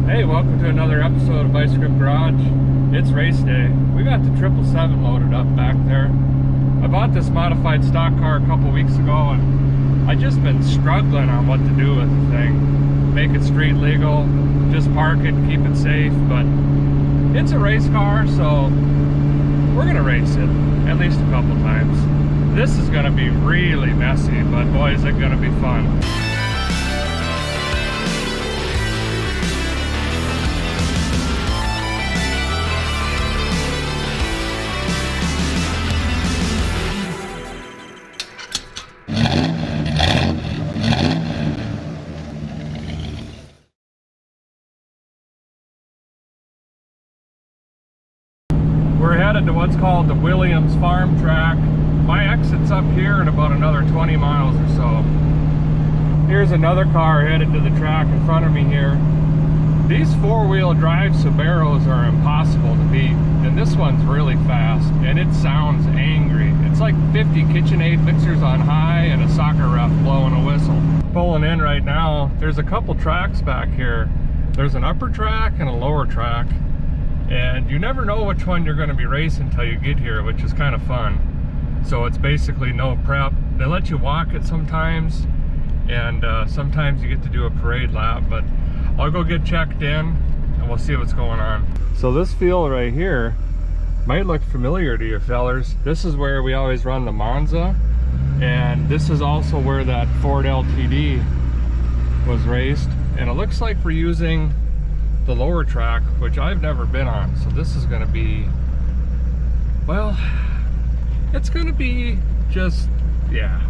Hey, welcome to another episode of Bicycle Garage. It's race day. We got the 777 loaded up back there. I bought this modified stock car a couple weeks ago and I just been struggling on what to do with the thing. Make it street legal, just park it, keep it safe, but it's a race car, so we're gonna race it at least a couple times. This is gonna be really messy, but boy is it gonna be fun. We're headed to what's called the Williams Farm Track. My exit's up here in about another 20 miles or so. Here's another car headed to the track in front of me here. These four-wheel drive Subarus are impossible to beat, and this one's really fast, and it sounds angry. It's like 50 KitchenAid mixers on high and a soccer ref blowing a whistle. Pulling in right now, there's a couple tracks back here. There's an upper track and a lower track. And you never know which one you're going to be racing until you get here, which is kind of fun. So it's basically no prep. They let you walk it sometimes, and sometimes you get to do a parade lap, but I'll go get checked in and we'll see what's going on. So this field right here might look familiar to you fellers. This is where we always run the Monza, and this is also where that Ford LTD was raced, and it looks like we're using the lower track, which I've never been on, so this is going to be, well, it's going to be just, yeah.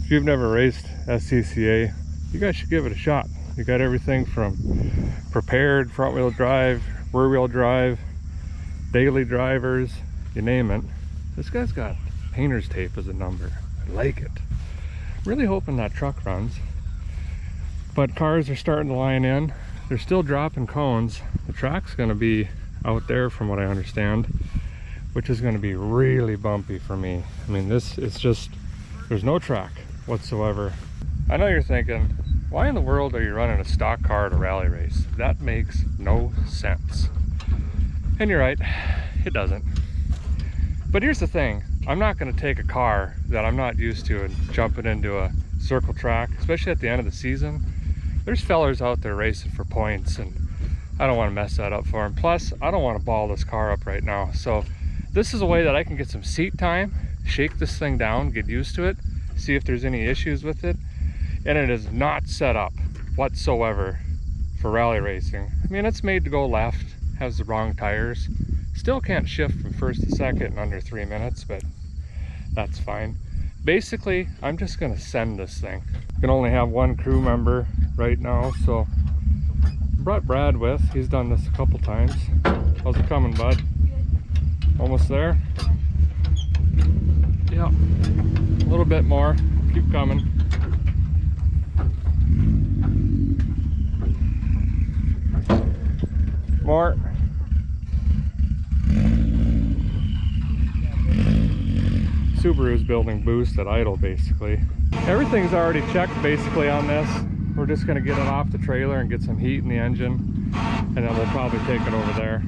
If you've never raced SCCA, you guys should give it a shot. You got everything from prepared front-wheel drive, rear-wheel drive, daily drivers, you name it. This guy's got painter's tape as a number. I like it. Really hoping that truck runs, but cars are starting to line in. They're still dropping cones. The track's going to be out there from what I understand, which is going to be really bumpy for me. I mean, this is just, there's no track whatsoever. I know you're thinking, why in the world are you running a stock car at a rally race? That makes no sense. And you're right, it doesn't. But here's the thing, I'm not going to take a car that I'm not used to and jump it into a circle track, especially at the end of the season. There's fellers out there racing for points, and I don't want to mess that up for them. Plus, I don't want to ball this car up right now. So this is a way that I can get some seat time, shake this thing down, get used to it, see if there's any issues with it. And it is not set up whatsoever for rally racing. I mean, it's made to go left, has the wrong tires. Still can't shift from first to second in under 3 minutes, but that's fine. Basically, I'm just gonna send this thing. I can only have one crew member right now, so I brought Brad with. He's done this a couple times. How's it coming, bud? Almost there? Yeah, a little bit more. Keep coming. More. Subaru's building boost at idle, basically. Everything's already checked basically on this. We're just going to get it off the trailer and get some heat in the engine, and then we'll probably take it over there.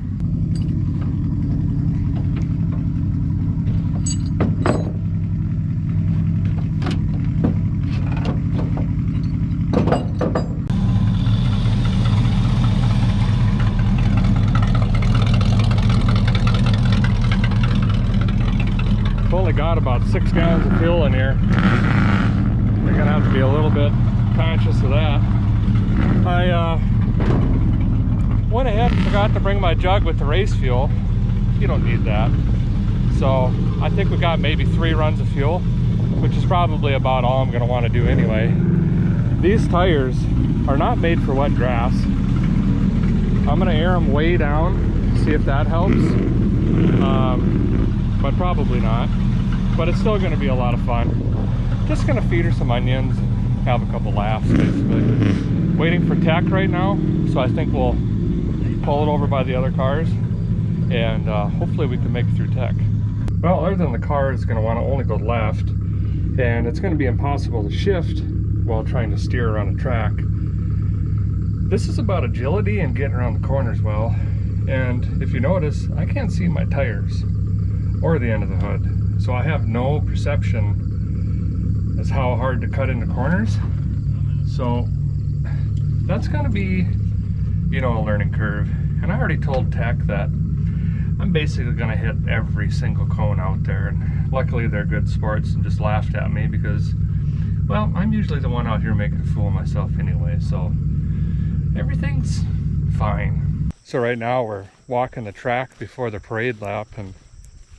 I've only got about 6 gallons of fuel in here. We're gonna have to be a little bit conscious of that. I went ahead and forgot to bring my jug with the race fuel. You don't need that. So I think we got maybe 3 runs of fuel, which is probably about all I'm gonna want to do anyway. These tires are not made for wet grass. I'm gonna air them way down, see if that helps. But probably not. But it's still gonna be a lot of fun. Just gonna feed her some onions and have a couple laughs, basically. Waiting for tech right now, so I think we'll pull it over by the other cars, and hopefully we can make it through tech. Well, other than the car is gonna wanna only go left, and it's gonna be impossible to shift while trying to steer around a track. This is about agility and getting around the corners well. And if you notice, I can't see my tires or the end of the hood. So I have no perception as how hard to cut into corners. So that's gonna be, you know, a learning curve. And I already told Tech that I'm basically gonna hit every single cone out there. And luckily they're good sports and just laughed at me because, well, I'm usually the one out here making a fool of myself anyway. So everything's fine. So right now we're walking the track before the parade lap, and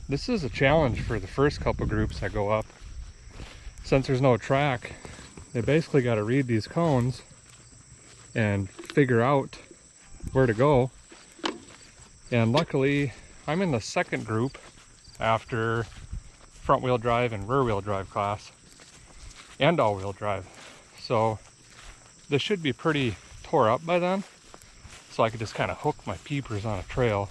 this is a challenge for the first couple groups that go up. Since there's no track, they basically got to read these cones and figure out where to go. And luckily I'm in the second group after front wheel drive and rear wheel drive class and all wheel drive. So this should be pretty tore up by then, so I could just kind of hook my peepers on a trail.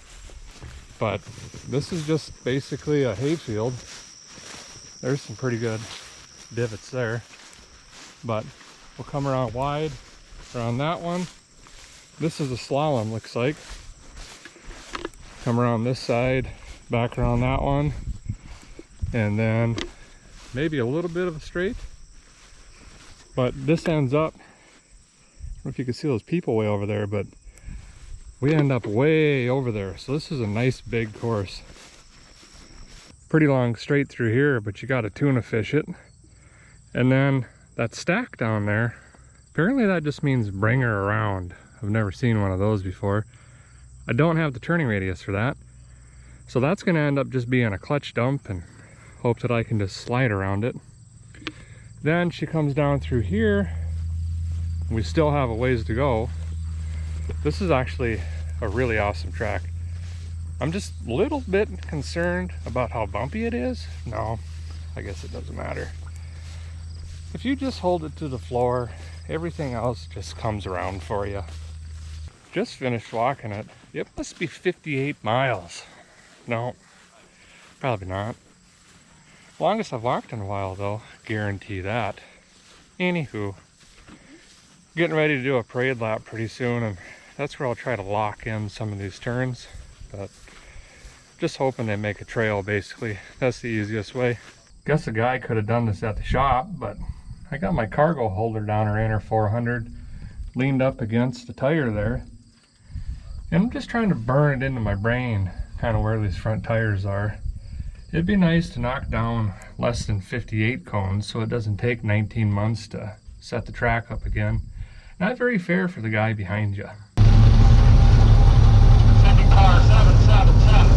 But this is just basically a hayfield. There's some pretty good divots there, but we'll come around wide around that one. This is a slalom, looks like. Come around this side, back around that one, and then maybe a little bit of a straight. But this ends up, I don't know if you can see those people way over there, but we end up way over there. So this is a nice big course. Pretty long straight through here, but you got to tuna fish it. And then that stack down there, apparently that just means bring her around. I've never seen one of those before. I don't have the turning radius for that. So that's going to end up just being a clutch dump and hope that I can just slide around it. Then she comes down through here. We still have a ways to go. This is actually a really awesome track. I'm just a little bit concerned about how bumpy it is. No, I guess it doesn't matter. If you just hold it to the floor, everything else just comes around for you. Just finished walking it. It must be 58 miles. No, probably not. Longest I've walked in a while though, guarantee that. Anywho, getting ready to do a parade lap pretty soon, and that's where I'll try to lock in some of these turns, but just hoping they make a trail basically. That's the easiest way. Guess a guy could have done this at the shop, but I got my cargo holder down her inner 400 leaned up against the tire there, and I'm just trying to burn it into my brain kind of where these front tires are. It'd be nice to knock down less than 58 cones so it doesn't take 19 months to set the track up again. Not very fair for the guy behind you. Sending car 777.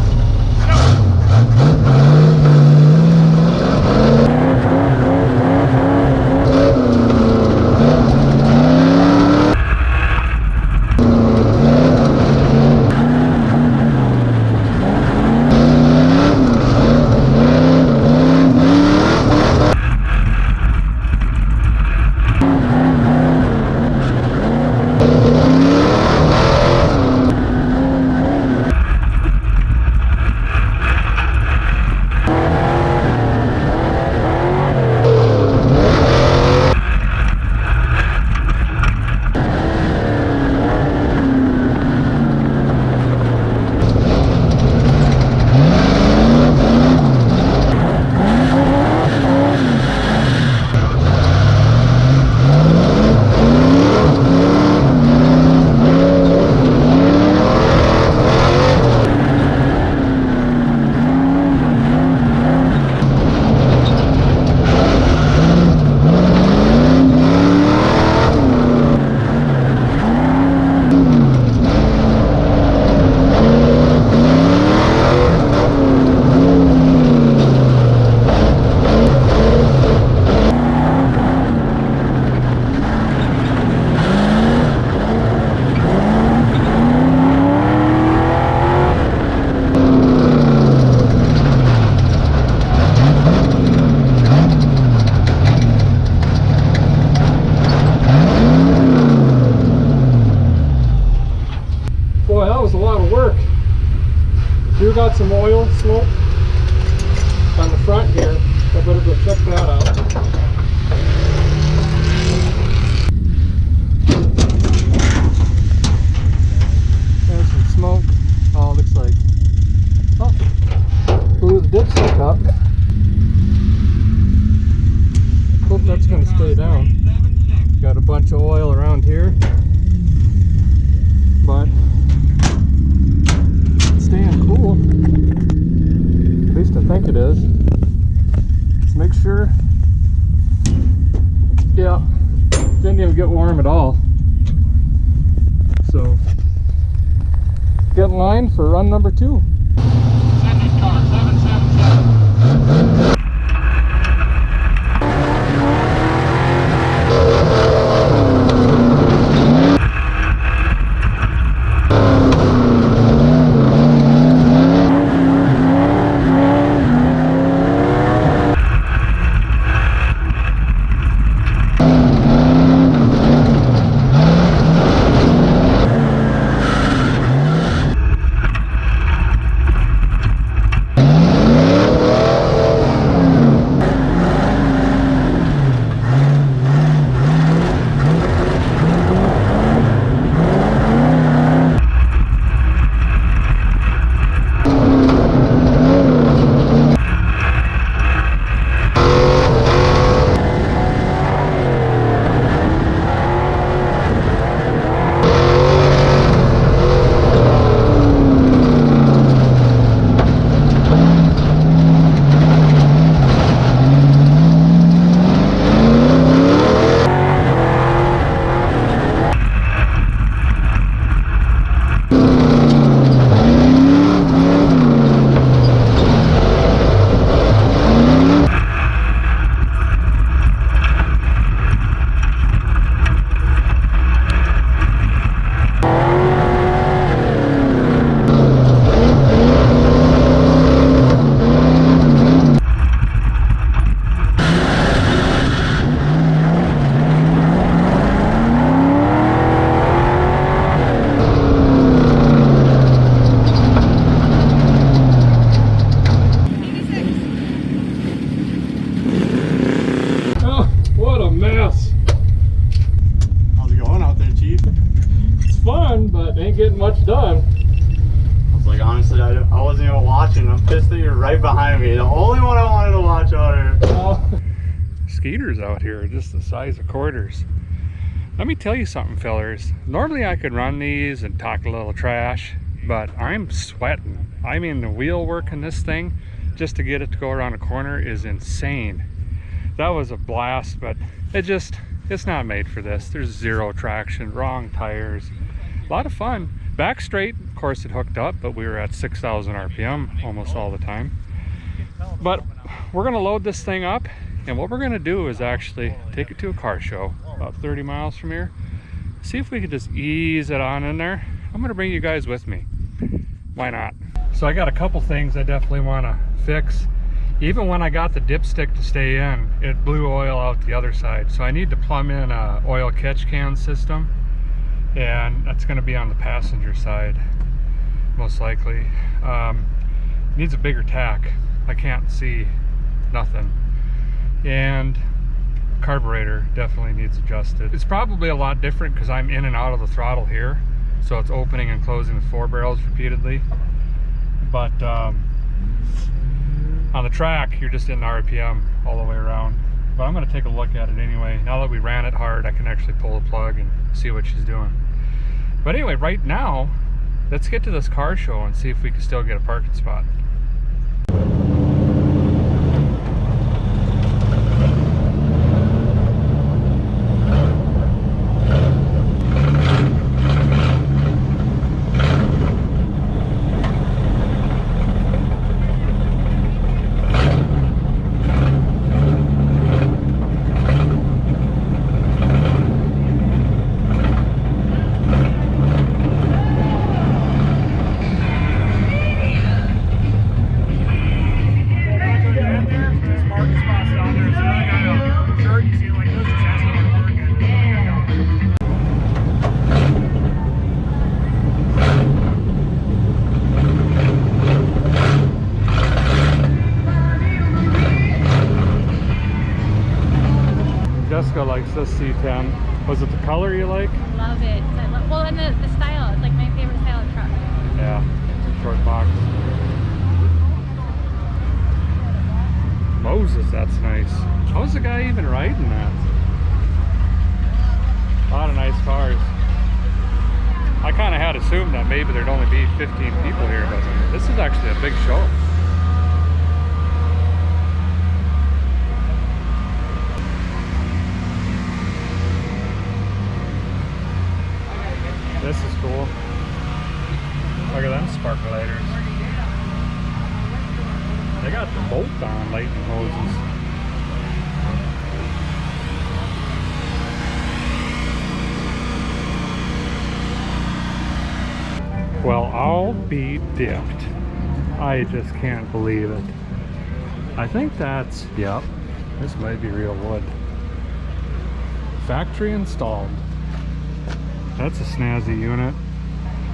do got some oil smoke on the front here. I better go check that out. even get warm at all. So, get in line for run number 2. Second car, 777. Much done. I was like, honestly, I wasn't even watching. I'm pissed that you're right behind me. The only one I wanted to watch out here. Skeeters out here are just the size of quarters. Let me tell you something, fellers. Normally I could run these and talk a little trash, but I'm sweating. I mean, the wheel work in this thing, just to get it to go around a corner, is insane. That was a blast, but it's not made for this. There's zero traction, wrong tires. A lot of fun. Back straight, of course, it hooked up, but we were at 6,000 RPM almost all the time. But we're going to load this thing up, and what we're going to do is actually take it to a car show about 30 miles from here. See if we could just ease it on in there. I'm going to bring you guys with me. Why not? So I got a couple things I definitely want to fix. Even when I got the dipstick to stay in, it blew oil out the other side. So I need to plumb in a oil catch can system. And that's going to be on the passenger side, most likely. Needs a bigger tack. I can't see nothing. And carburetor definitely needs adjusted. It's probably a lot different because I'm in and out of the throttle here, so it's opening and closing the 4 barrels repeatedly. But on the track, you're just in RPM all the way around. But I'm going to take a look at it anyway. Now that we ran it hard, I can actually pull the plug and see what she's doing. But anyway, right now, let's get to this car show and see if we can still get a parking spot. Jessica likes this C10. Was it the color you like? Love it. Well, and the style. It's like my favorite style of truck. Yeah, short box. Moses, that's nice. How's the guy even riding that? A lot of nice cars. I kind of had assumed that maybe there'd only be 15 people here, but this is actually a big show. sparkletors. They got the bolt-on lightning hoses. Well, I'll be dipped. I just can't believe it. I think that's, yep, this might be real wood. Factory installed. That's a snazzy unit.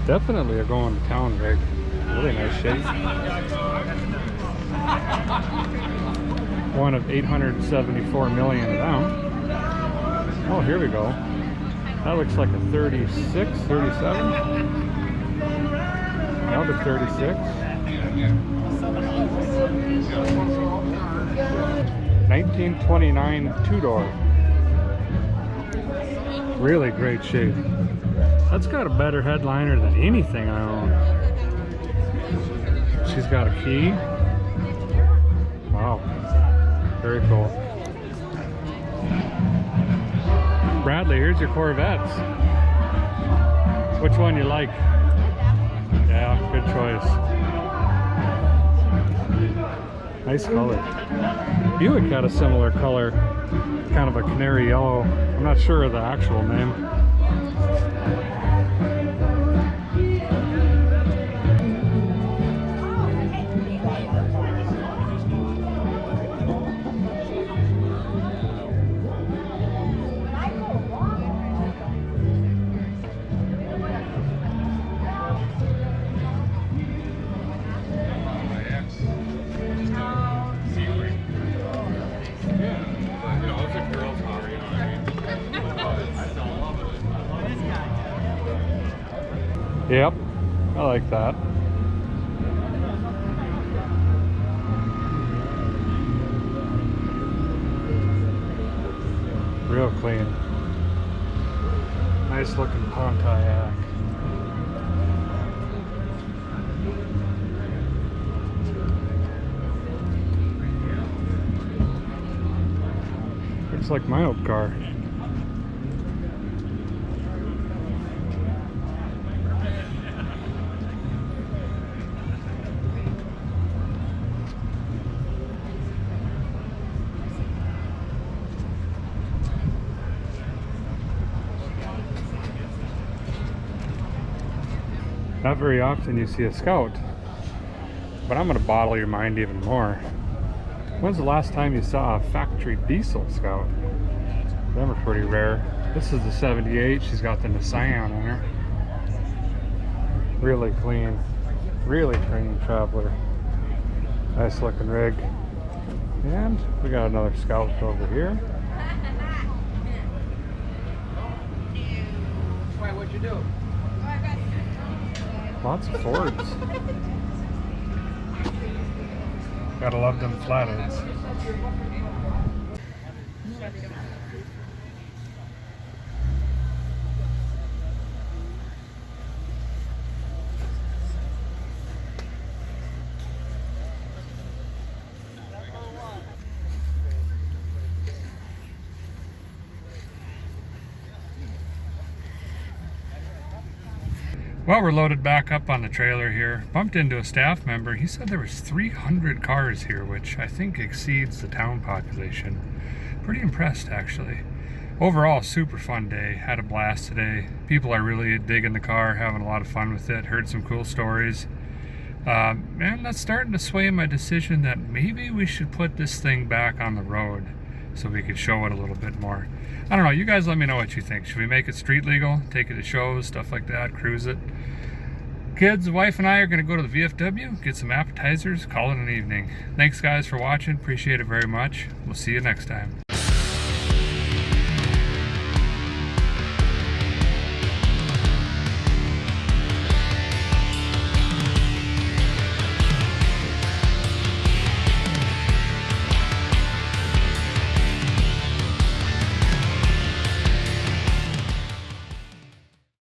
Definitely a going to town rig. Really nice shape. One of 874 million of them. Oh, here we go. That looks like a 36, 37. Another 36. 1929 two-door. Really great shape. That's got a better headliner than anything I own. She's got a key. Wow. Very cool. Bradley, here's your Corvettes. Which one you like? Yeah, good choice. Nice color. Buick had a similar color, kind of a canary yellow. I'm not sure of the actual name. Yep, I like that. Real clean. Nice looking Pontiac. Looks like my old car. Not very often you see a Scout, but I'm going to bottle your mind even more. When's the last time you saw a factory diesel Scout? Them are pretty rare. This is the 78. She's got the Nissan in her. Really clean Traveler. Nice looking rig. And we got another Scout over here. What'd you do? Lots of Fords. Gotta love them flatheads. Well, we're loaded back up on the trailer here. Bumped into a staff member. He said there was 300 cars here, which I think exceeds the town population. Pretty impressed, actually. Overall, super fun day. Had a blast today. People are really digging the car, having a lot of fun with it. Heard some cool stories. And that's starting to sway my decision that maybe we should put this thing back on the road so we could show it a little bit more. I don't know, you guys let me know what you think. Should we make it street legal, take it to shows, stuff like that, cruise it? Kids, wife and I are going to go to the VFW, get some appetizers, call it an evening. Thanks guys for watching, appreciate it very much. We'll see you next time.